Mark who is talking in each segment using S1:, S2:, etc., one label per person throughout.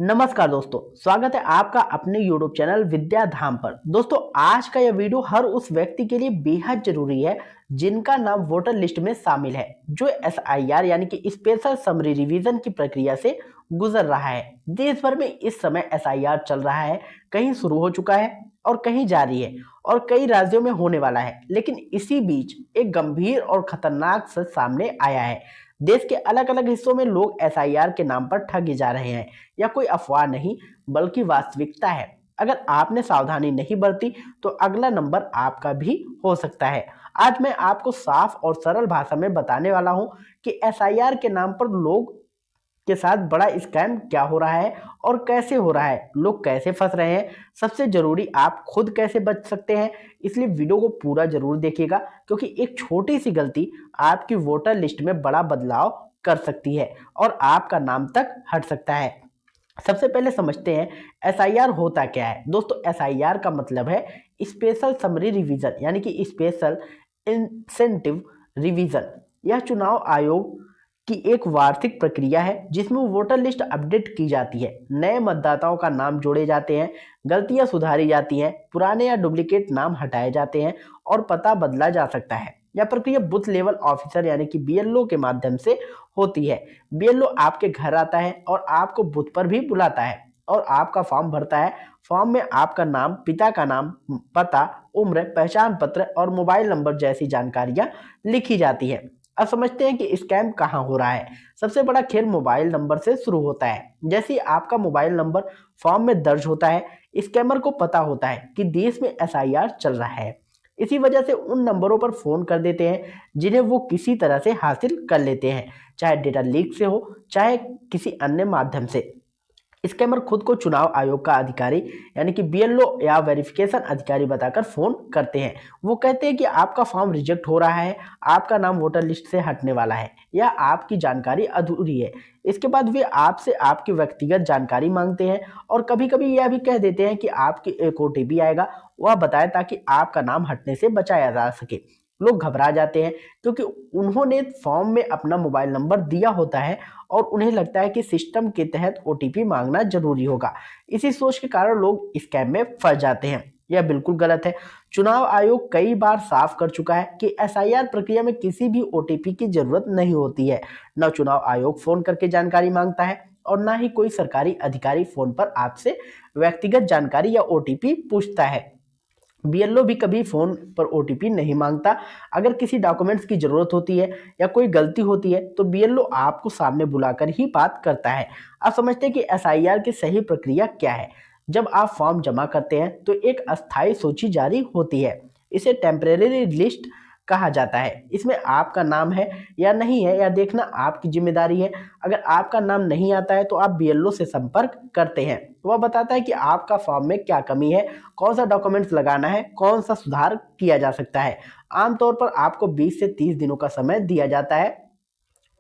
S1: नमस्कार दोस्तों, स्वागत है आपका अपने YouTube चैनल विद्या धाम पर। दोस्तों, आज का यह वीडियो हर उस व्यक्ति के लिए बेहद जरूरी है जिनका नाम वोटर लिस्ट में शामिल है, जो SIR यानी कि स्पेशल समरी रिवीजन की प्रक्रिया से गुजर रहा है। देश भर में इस समय SIR चल रहा है, कहीं शुरू हो चुका है और कहीं जारी है और कई राज्यों में होने वाला है। लेकिन इसी बीच एक गंभीर और खतरनाक सच सामने आया है। देश के अलग अलग हिस्सों में लोग SIR के नाम पर ठगे जा रहे हैं। यह कोई अफवाह नहीं बल्कि वास्तविकता है। अगर आपने सावधानी नहीं बरती तो अगला नंबर आपका भी हो सकता है। आज मैं आपको साफ और सरल भाषा में बताने वाला हूं कि SIR के नाम पर लोग के साथ बड़ा स्कैम क्या हो रहा है और कैसे हो रहा है, लोग कैसे फंस रहे हैं। सबसे जरूरी, आप खुद कैसे बच सकते हैं। इसलिए वीडियो को पूरा जरूर देखिएगा, क्योंकि एक छोटी सी गलती आपकी वोटर लिस्ट में बड़ा बदलाव कर सकती है और आपका नाम तक हट सकता है। सबसे पहले समझते हैं SIR होता क्या है। दोस्तों, SIR का मतलब है स्पेशल समरी रिवीजन यानी कि स्पेशल इंसेंटिव रिवीजन। यह चुनाव आयोग की एक वार्षिक प्रक्रिया है जिसमें वोटर लिस्ट अपडेट की जाती है, नए मतदाताओं का नाम जोड़े जाते हैं, गलतियां सुधारी जाती हैं, पुराने या डुप्लीकेट नाम हटाए जाते हैं और पता बदला जा सकता है। यह प्रक्रिया बूथ लेवल ऑफिसर यानी कि BLO के माध्यम से होती है। BLO आपके घर आता है और आपको बूथ पर भी बुलाता है और आपका फॉर्म भरता है। फॉर्म में आपका नाम, पिता का नाम, पता, उम्र, पहचान पत्र और मोबाइल नंबर जैसी जानकारियां लिखी जाती है। अब समझते हैं कि स्कैम कहाँ हो रहा है। सबसे बड़ा खेल मोबाइल नंबर से शुरू होता है। जैसे ही आपका मोबाइल नंबर फॉर्म में दर्ज होता है, स्कैमर को पता होता है कि देश में SIR चल रहा है। इसी वजह से उन नंबरों पर फोन कर देते हैं जिन्हें वो किसी तरह से हासिल कर लेते हैं, चाहे डेटा लीक से हो चाहे किसी अन्य माध्यम से। स्कैमर खुद को चुनाव आयोग का अधिकारी यानी कि BLO या वेरिफिकेशन अधिकारी बताकर फोन करते हैं। वो कहते हैं कि आपका फॉर्म रिजेक्ट हो रहा है, आपका नाम वोटर लिस्ट से हटने वाला है या आपकी जानकारी अधूरी है। इसके बाद वे आपसे आपकी व्यक्तिगत जानकारी मांगते हैं और कभी कभी यह भी कह देते हैं कि आपकी एक OTP आएगा, वह बताए ताकि आपका नाम हटने से बचाया जा सके। लोग घबरा जाते हैं क्योंकि उन्होंने फॉर्म में अपना मोबाइल नंबर दिया होता है और उन्हें लगता है कि सिस्टम के तहत OTP मांगना जरूरी होगा। इसी सोच के कारण लोग स्कैम में फंस जाते हैं। यह बिल्कुल गलत है। चुनाव आयोग कई बार साफ कर चुका है कि SIR प्रक्रिया में किसी भी OTP की जरूरत नहीं होती है। न चुनाव आयोग फोन करके जानकारी मांगता है और न ही कोई सरकारी अधिकारी फोन पर आपसे व्यक्तिगत जानकारी या OTP पूछता है। BLO भी कभी फोन पर OTP नहीं मांगता। अगर किसी डॉक्यूमेंट्स की जरूरत होती है या कोई गलती होती है तो BLO आपको सामने बुलाकर ही बात करता है। अब समझते हैं कि SIR की सही प्रक्रिया क्या है। जब आप फॉर्म जमा करते हैं तो एक अस्थायी सूची जारी होती है। इसे टेम्परेरी लिस्ट कहा जाता है। इसमें आपका नाम है या नहीं है यह देखना आपकी जिम्मेदारी है। अगर आपका नाम नहीं आता है तो आप BLO से संपर्क करते हैं। वह बताता है कि आपका फॉर्म में क्या कमी है, कौन सा डॉक्यूमेंट्स लगाना है, कौन सा सुधार किया जा सकता है। आमतौर पर आपको 20 से 30 दिनों का समय दिया जाता है।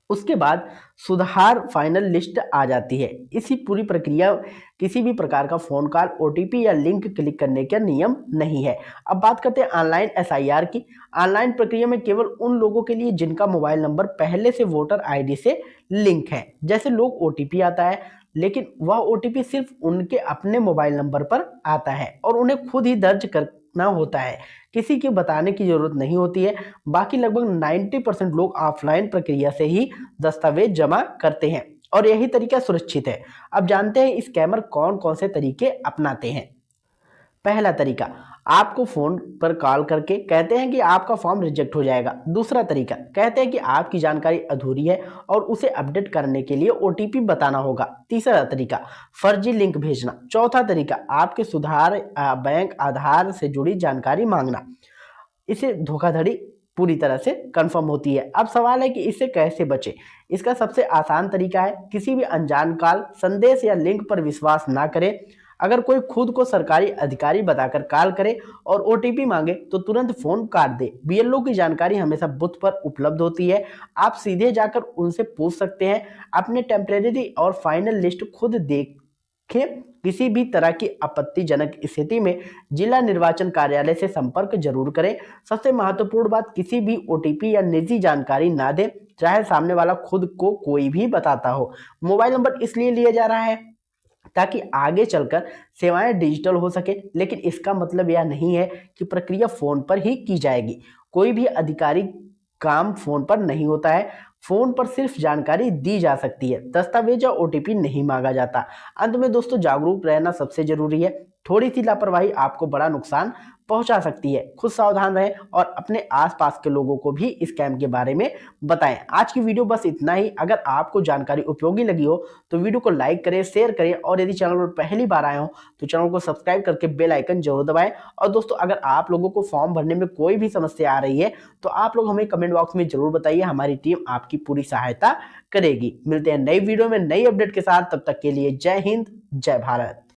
S1: उसके बाद सुधार फाइनल लिस्ट आ जाती है। इसी पूरी प्रक्रिया किसी भी प्रकार का फोन कॉल, OTP या लिंक क्लिक करने का नियम नहीं है। अब बात करते हैं ऑनलाइन SIR की। ऑनलाइन प्रक्रिया में केवल उन लोगों के लिए जिनका मोबाइल नंबर पहले से वोटर ID से लिंक है। जैसे लोग OTP आता है लेकिन वह OTP सिर्फ उनके अपने मोबाइल नंबर पर आता है और उन्हें खुद ही दर्ज करना होता है, किसी की बताने की जरूरत नहीं होती है। बाकी लगभग 90% लोग ऑफलाइन प्रक्रिया से ही दस्तावेज जमा करते हैं और यही तरीका सुरक्षित है। अब जानते हैं स्कैमर कौन कौन से तरीके अपनाते हैं। पहला तरीका, आपको फोन पर कॉल करके कहते हैं कि आपका फॉर्म रिजेक्ट हो जाएगा। दूसरा तरीका, कहते हैं कि आपकी जानकारी अधूरी है और उसे अपडेट करने के लिए OTP बताना होगा। तीसरा तरीका, फर्जी लिंक भेजना। चौथा तरीका, आपके सुधार बैंक आधार से जुड़ी जानकारी मांगना। इसे धोखाधड़ी पूरी तरह से कंफर्म होती है। अब सवाल है कि इससे कैसे बचें। इसका सबसे आसान तरीका है किसी भी अनजान कॉल, संदेश या लिंक पर विश्वास ना करें। अगर कोई खुद को सरकारी अधिकारी बताकर कॉल करे और OTP मांगे तो तुरंत फोन काट दे। BLO की जानकारी हमेशा बूथ पर उपलब्ध होती है, आप सीधे जाकर उनसे पूछ सकते हैं। अपने टेम्परेरी और फाइनल लिस्ट खुद देखें। किसी भी तरह की आपत्तिजनक स्थिति में जिला निर्वाचन कार्यालय से संपर्क जरूर करें। सबसे महत्वपूर्ण बात, किसी भी OTP या निजी जानकारी ना दें, चाहे सामने वाला खुद को कोई भी बताता हो। मोबाइल नंबर इसलिए लिया जा रहा है ताकि आगे चलकर सेवाएं डिजिटल हो सके। लेकिन इसका मतलब यह नहीं है कि प्रक्रिया फोन पर ही की जाएगी। कोई भी आधिकारिक काम फोन पर नहीं होता है। फोन पर सिर्फ जानकारी दी जा सकती है, दस्तावेज या ओटीपी नहीं मांगा जाता। अंत में दोस्तों, जागरूक रहना सबसे जरूरी है। थोड़ी सी लापरवाही आपको बड़ा नुकसान पहुंचा सकती है। खुद सावधान रहें और अपने आसपास के लोगों को भी स्कैम के बारे में बताएं। आज की वीडियो बस इतना ही। अगर आपको जानकारी उपयोगी लगी हो तो वीडियो को लाइक करें, शेयर करें और यदि चैनल पर पहली बार आए हो तो चैनल को सब्सक्राइब करके बेल आइकन जरूर दबाएं। और दोस्तों, अगर आप लोगों को फॉर्म भरने में कोई भी समस्या आ रही है तो आप लोग हमें कमेंट बॉक्स में जरूर बताइए। हमारी टीम आपकी पूरी सहायता करेगी। मिलते हैं नई वीडियो में नई अपडेट के साथ। तब तक के लिए जय हिंद, जय भारत।